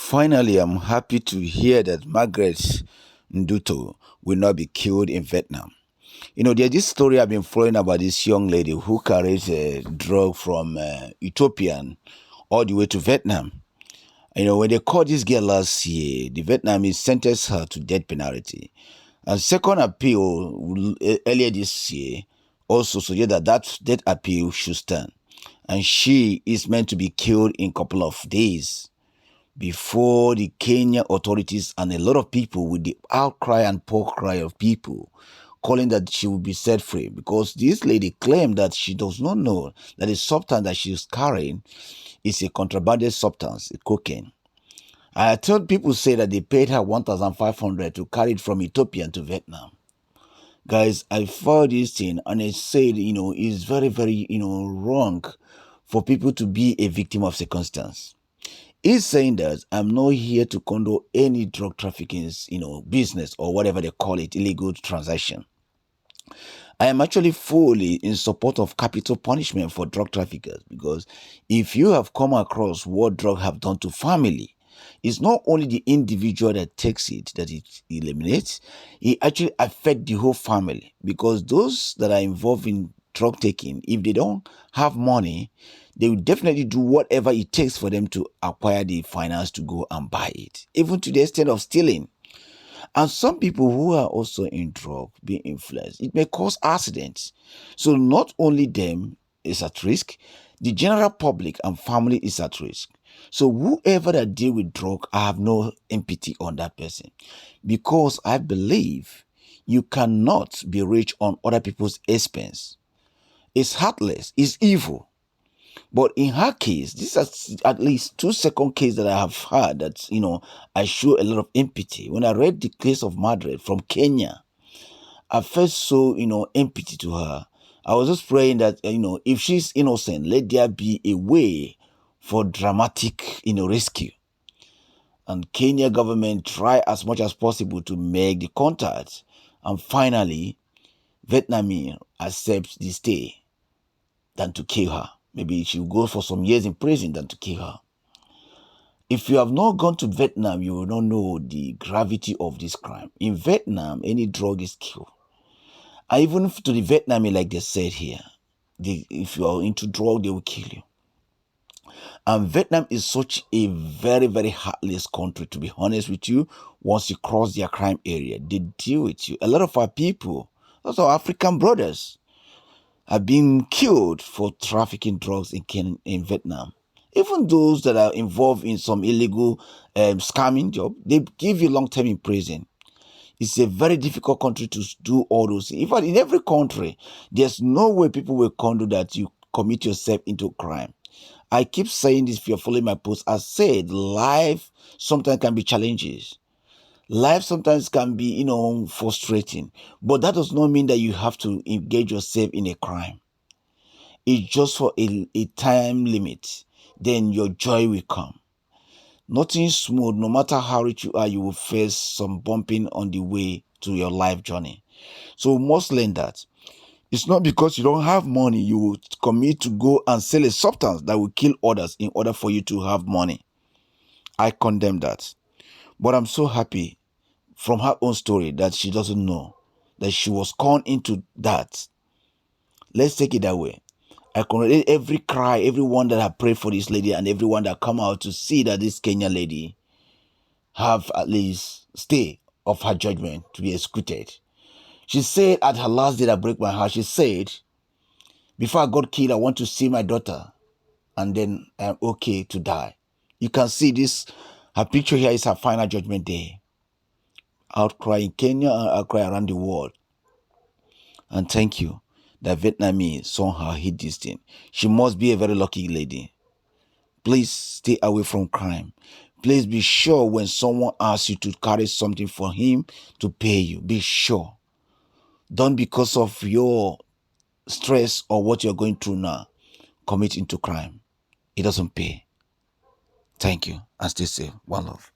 Finally, I'm happy to hear that Margaret Nduto will not be killed in Vietnam. There's this story I've been following about this young lady who carries a drug from Ethiopian all the way to Vietnam. When they caught this girl last year, the Vietnamese sentenced her to death penalty. And second appeal earlier this year also suggested that death appeal should stand. And she is meant to be killed in a couple of days before the Kenya authorities and a lot of people, with the outcry and poor cry of people calling that she will be set free, because this lady claimed that she does not know that the substance that she is carrying is a contrabanded substance, cocaine. I heard people say that they paid her 1,500 to carry it from Ethiopia to Vietnam. Guys, I found this thing and I said, it's very, very, wrong for people to be a victim of circumstance. He's saying that I'm not here to condone any drug trafficking, business or whatever they call it, illegal transaction. I am actually fully in support of capital punishment for drug traffickers, because if you have come across what drugs have done to family, it's not only the individual that takes it, that it eliminates, it actually affects the whole family, because those that are involved in drug taking, if they don't have money, they will definitely do whatever it takes for them to acquire the finance to go and buy it, even to the extent of stealing. And some people who are also in drug being influenced, it may cause accidents. So not only them is at risk, the general public and family is at risk. So whoever that deal with drug, I have no empathy on that person, because I believe you cannot be rich on other people's expense. It's heartless, it's evil. But in her case, this is at least two second case that I have heard that, I show a lot of empathy. When I read the case of Margaret from Kenya, I felt so, empathy to her. I was just praying that, if she's innocent, let there be a way for dramatic, rescue. And Kenya government try as much as possible to make the contact. And finally, Vietnamese accept the stay than to kill her. Maybe she will go for some years in prison than to kill her. If you have not gone to Vietnam, you will not know the gravity of this crime. In Vietnam, any drug is killed. And even to the Vietnamese, like they said here, if you are into drug, they will kill you. And Vietnam is such a very, very heartless country, to be honest with you. Once you cross their crime area, they deal with you. A lot of our people, those are African brothers, are being killed for trafficking drugs in Vietnam. Even those that are involved in some illegal scamming job, they give you long time in prison. It's a very difficult country to do all those things. In fact, in every country, there's no way people will condone that you commit yourself into crime. I keep saying this, if you're following my post, I said life sometimes can be challenges. Life sometimes can be, frustrating. But that does not mean that you have to engage yourself in a crime. It's just for a time limit. Then your joy will come. Nothing smooth. No matter how rich you are, you will face some bumping on the way to your life journey. So we must learn that. It's not because you don't have money, you will commit to go and sell a substance that will kill others in order for you to have money. I condemn that. But I'm so happy from her own story that she doesn't know that she was conned into that. Let's take it that way. I congratulate every cry, everyone that have prayed for this lady, and everyone that come out to see that this Kenyan lady have at least stay of her judgment to be executed. She said at her last day that break my heart, she said, before I got killed, I want to see my daughter, and then I'm okay to die. You can see this, her picture here is her final judgment day. Outcry in Kenya and outcry around the world. And thank you that Vietnamese somehow hit this thing. She must be a very lucky lady. Please stay away from crime. Please be sure when someone asks you to carry something for him to pay you. Be sure. Don't, because of your stress or what you're going through now, commit into crime. It doesn't pay. Thank you and stay safe. One love.